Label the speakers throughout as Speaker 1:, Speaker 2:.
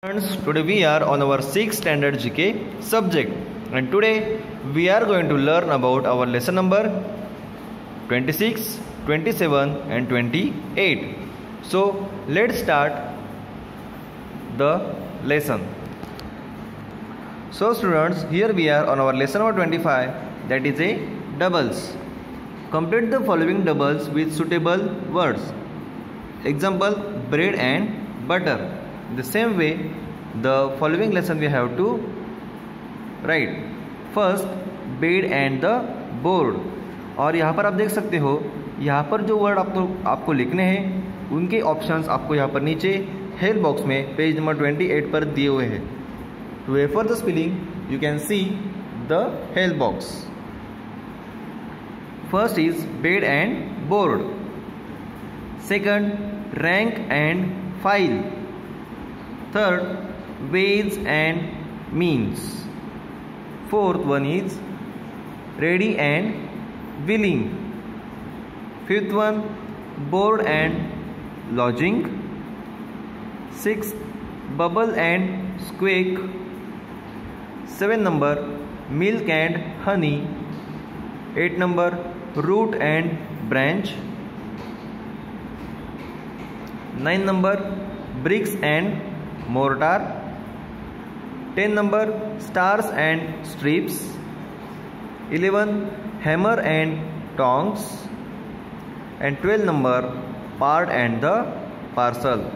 Speaker 1: Friends, today we are on our 6th standard GK subject, and today we are going to learn about our lesson number 26, 27 and 28. So let's start the lesson. So students, here we are on our lesson number 25, that is a doubles. Complete the following doubles with suitable words. Example, bread and butter. The same way, the following lesson we have to write. First, bed and the board. और यहाँ पर आप देख सकते हो, यहाँ पर जो वर्ड आपको लिखने हैं उनके ऑप्शंस आपको यहाँ पर नीचे हेल्प बॉक्स में पेज नंबर 28 पर दिए हुए हैं. To refer the spelling, you can see the help box. First is bed and board. Second, rank and file. Third, ways and means. Fourth one is ready and willing. Fifth one, board and lodging. Sixth, bubble and squeak. Seventh number, milk and honey. Eighth number, root and branch. Ninth number, bricks and mortar. 10 number, stars and strips. 11, hammer and tongs. And 12 number, part and the parcel.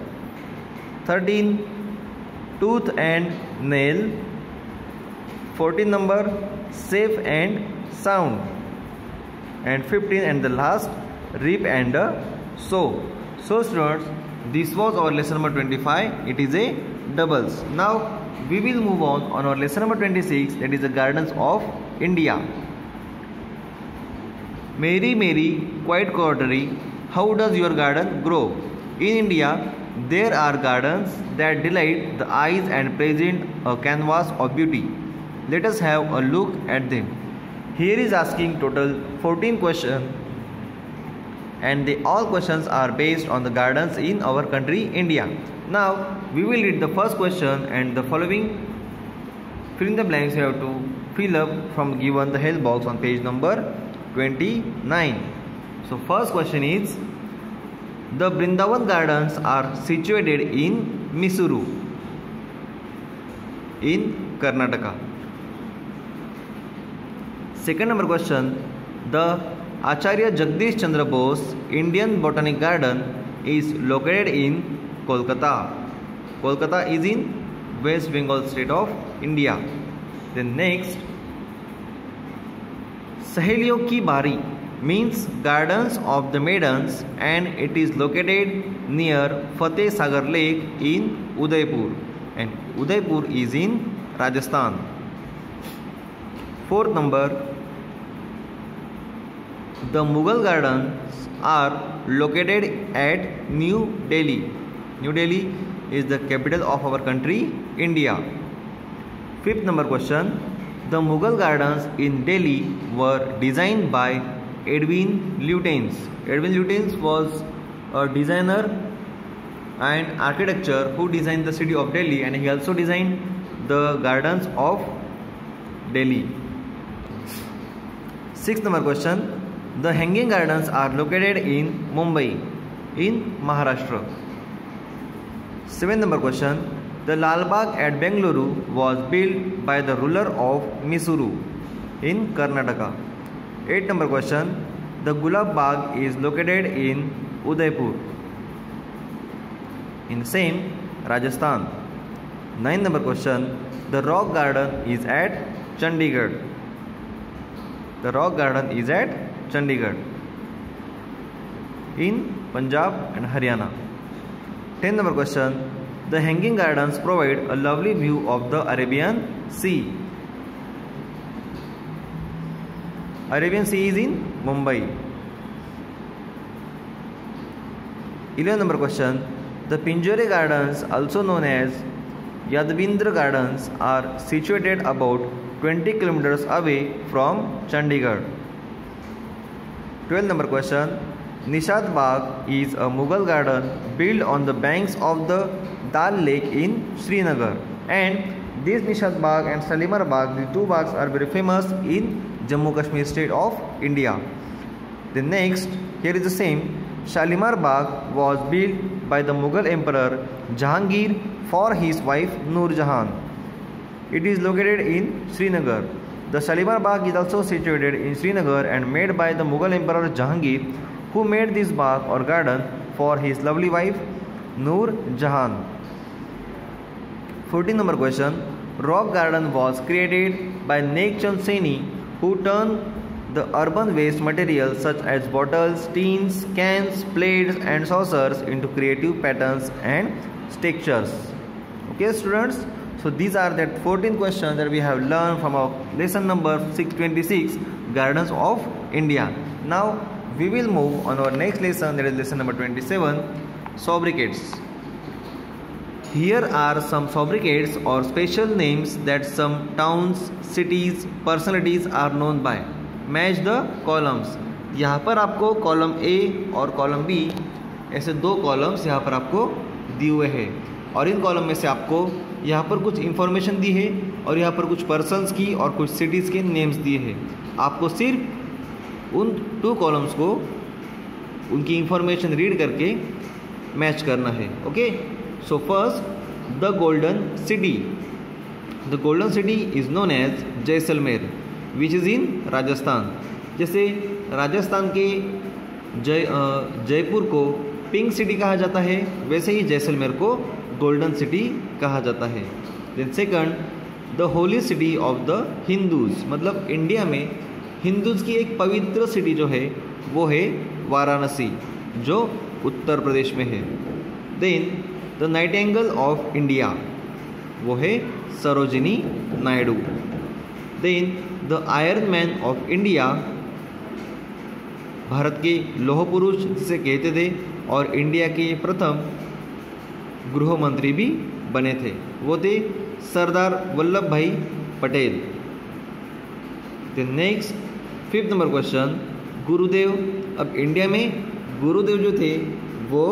Speaker 1: 13, tooth and nail. 14 number, safe and sound. And 15 and the last, rip and sew. So students, this was our lesson number 25. It is a doubles. Now we will move on our lesson number 26, that is the gardens of India. Mary, Mary, quite quarterly, how does your garden grow? In India, there are gardens that delight the eyes and present a canvas of beauty. Let us have a look at them. Here is asking total 14 questions, and all questions are based on the gardens in our country India. Now we will read the first question, and the following fill in the blanks you have to fill up from given the help box on page number 29. So first question is, the Brindavan gardens are situated in Mysuru in Karnataka. Second number question, the Acharya Jagdish Chandra Bose Indian Botanic Garden is located in Kolkata. Kolkata is in West Bengal state of India. Then next, Saheliyon ki Bari means Gardens of the Maidens, and it is located near Fateh Sagar Lake in Udaipur, and Udaipur is in Rajasthan. Fourth number, the Mughal Gardens are located at New Delhi. New Delhi is the capital of our country, India. Fifth number question, the Mughal Gardens in Delhi were designed by Edwin Lutyens. Edwin Lutyens was a designer and architecture who designed the city of Delhi, and he also designed the gardens of Delhi. Sixth number question, the Hanging Gardens are located in Mumbai in Maharashtra. Seventh number question, the Lal Bagh at Bengaluru was built by the ruler of Mysuru in Karnataka. Eighth number question, the Gulab Bagh is located in Udaipur in same Rajasthan. Ninth number question, the Rock Garden is at Chandigarh. The Rock Garden is at Chandigarh in Punjab and Haryana. 10th number question, the Hanging Gardens provide a lovely view of the Arabian Sea. Arabian Sea is in Mumbai. 11th number question, the Pinjore Gardens, also known as Yadvindra Gardens, are situated about 20 kilometers away from Chandigarh. 12th number question, Nishat Bagh is a Mughal garden built on the banks of the Dal Lake in Srinagar. And this Nishat Bagh and Shalimar Bagh, the two baghs are very famous in Jammu Kashmir state of India. The next, here is the same. Shalimar Bagh was built by the Mughal Emperor Jahangir for his wife Noor Jahan. It is located in Srinagar. The Shalimar Bagh is also situated in Srinagar and made by the Mughal Emperor Jahangir, who made this bagh or garden for his lovely wife Noor Jahan. 14 number question. Rock garden was created by Nek Chand Saini, who turned the urban waste materials such as bottles, tins, cans, plates and saucers into creative patterns and textures. Okay students, so these are the 14 questions that we have learned from our lesson number 626, Gardens of India. Now we will move on our next lesson, that is lesson number 27, sobriquets. Here are some sobriquets or special names that some towns, cities, personalities are known by. Match the columns. यहाँ पर आपको column A और column B ऐसे दो columns यहाँ पर आपको दिए हुए हैं और इन कॉलम में से आपको यहाँ पर कुछ इन्फॉर्मेशन दी है और यहाँ पर कुछ पर्सन्स की और कुछ सिटीज़ के नेम्स दिए हैं। आपको सिर्फ उन टू कॉलम्स को उनकी इंफॉर्मेशन रीड करके मैच करना है। Okay, so first the golden city. The golden city is known as Jaisalmer which is in Rajasthan. जैसे राजस्थान के जयपुर को पिंक सिटी कहा जाता है, वैसे ही जैसलमेर को गोल्डन सिटी कहा जाता है। Then second, the holy city of the Hindus, मतलब इंडिया में हिंदूज़ की एक पवित्र सिटी जो है वो है वाराणसी, जो उत्तर प्रदेश में है। Then the nightingale of India, वो है Sarojini Naidu. Then the iron man of India, Bharat के लौह पुरुष जिसे कहते थे और इंडिया के प्रथम गृह मंत्री भी बने थे, वो थे सरदार वल्लभ भाई Patel. The next fifth number question, गुरुदेव। अब इंडिया में गुरुदेव जो थे वो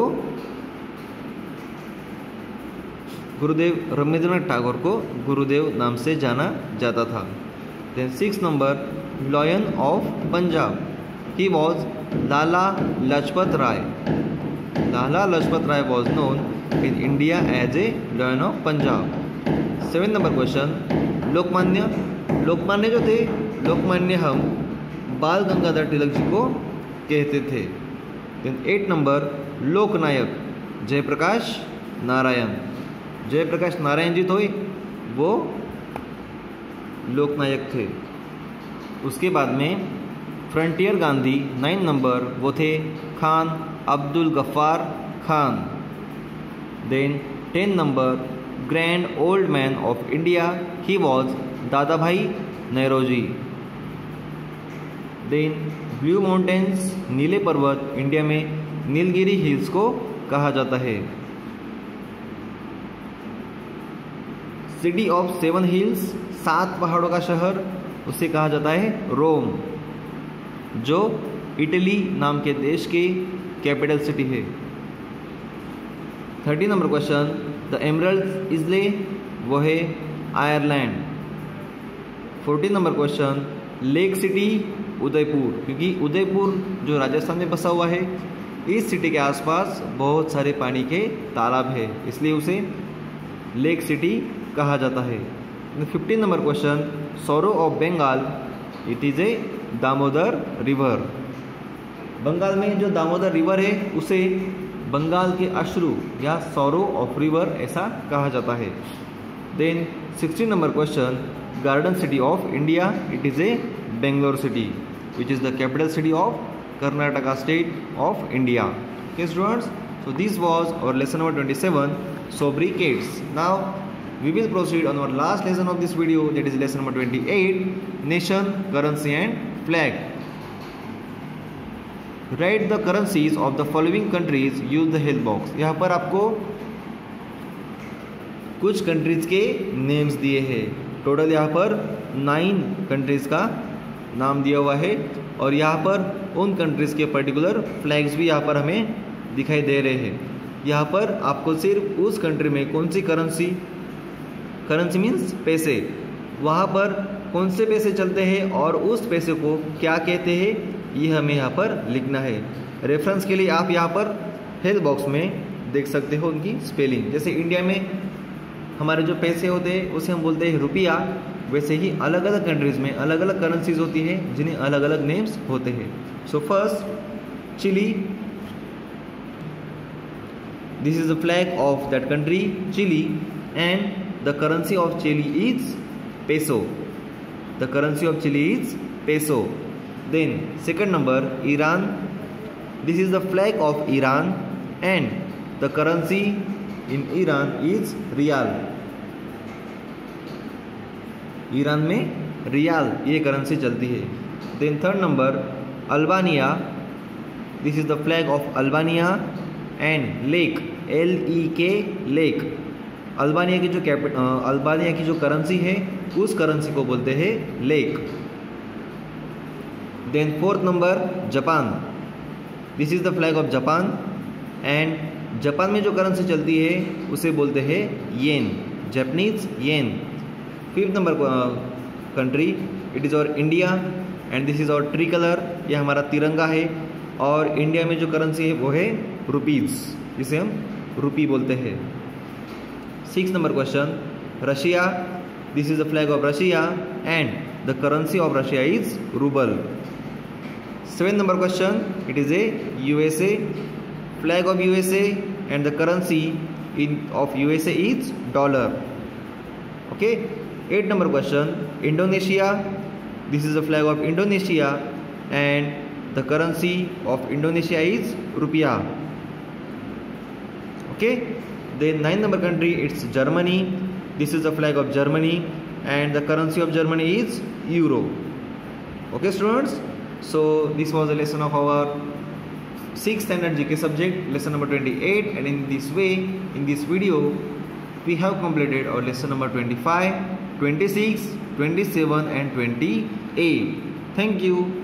Speaker 1: गुरुदेव रविंद्रनाथ टैगोर को गुरुदेव नाम से जाना जाता था। Then six number, lion of Punjab, he was Lala Lajpat Rai. Lala Lajpat Rai was known in India as a lion of Punjab. Seven number question, Lokmanya. Lokmanya जो थे, लोकमान्य हम बाल गंगाधर तिलक जी को कहते थे। देन एट नंबर, लोकनायक, जयप्रकाश नारायण। जयप्रकाश नारायण जी तो वो लोकनायक थे। उसके बाद में फ्रंटियर गांधी 9 नंबर, वो थे Khan Abdul Ghaffar Khan. Then 10 number, grand old man of India, he was Dadabhai नेरोजी। Then blue mountains, नीले पर्वत, इंडिया में नीलगिरी हिल्स को कहा जाता है। सिटी ऑफ 7 हिल्स, 7 पहाड़ों का शहर, उसे कहा जाता है रोम, जो इटली नाम के देश की कैपिटल सिटी है। 30 नंबर क्वेश्चन, द एमरल्ड इजले, वो है Ireland. 14 number question, lake city Udaipur, क्योंकि उदयपुर जो राजस्थान में बसा हुआ है, इस सिटी के आसपास बहुत सारे पानी के तालाब है, इसलिए उसे लेक सिटी कहा जाता है। 15 number question, sorrow of Bengal, it is a Damodar river. Bengal में जो दामोदर रिवर है उसे बंगाल के अश्रु या सौरो ऑफ रिवर ऐसा कहा जाता है। Then 16 number question, garden city of India, it is a Bangalore city which is the capital city of Karnataka state of India. Okay students, so this was our lesson number 27, sobriquets. Now we will proceed on our last lesson of this video, that is lesson number 28, nation, currency and flag. Write the currencies of the following countries, use the help box. यहाँ पर आपको कुछ countries के names दिए हैं। Total यहाँ पर 9 countries का नाम दिया हुआ है और यहाँ पर उन कंट्रीज़ के पर्टिकुलर फ्लैग्स भी यहाँ पर हमें दिखाई दे रहे हैं। यहाँ पर आपको सिर्फ उस कंट्री में कौन सी करेंसी मीन्स पैसे, वहाँ पर कौन से पैसे चलते हैं और उस पैसे को क्या कहते हैं ये हमें यहाँ पर लिखना है। रेफरेंस के लिए आप यहाँ पर हेल्प बॉक्स में देख सकते हो उनकी स्पेलिंग। जैसे इंडिया में हमारे जो पैसे होते हैं उसे हम बोलते हैं रुपया, वैसे ही अलग अलग कंट्रीज़ में अलग अलग करेंसीज होती है जिन्हें अलग अलग नेम्स होते हैं। So first Chile, this is the flag of that country Chile and the currency of Chile is peso. The currency of Chile is peso. Then second number Iran. This is the flag of Iran and the currency in Iran is rial. Iran में rial ये currency चलती है। Then third number Albania. This is the flag of Albania and lake LEK lake। Albania की जो currency है उस currency को बोलते हैं lek. Then fourth number Japan, this is the flag of Japan and Japan में जो करेंसी चलती है उसे बोलते हैं yen, Japanese yen. Fifth number country it is our India and this is our tricolour, ये हमारा तिरंगा है और इंडिया में जो करेंसी है वो है रुपीज़, जिसे हम रुपी बोलते हैं। Six number question Russia, this is the flag of Russia and the currency of Russia is rouble. Seven number question it is a USA, flag of USA and the currency of USA is dollar. Okay. Eight number question Indonesia, this is the flag of Indonesia and the currency of Indonesia is रुपया। Okay. Then 9th number country it's Germany, this is the flag of Germany and the currency of Germany is euro. Okay students, so this was a lesson of our 6th standard GK subject, lesson number 28, and in this way, in this video we have completed our lesson number 25, 26, 27 and 28. Thank you.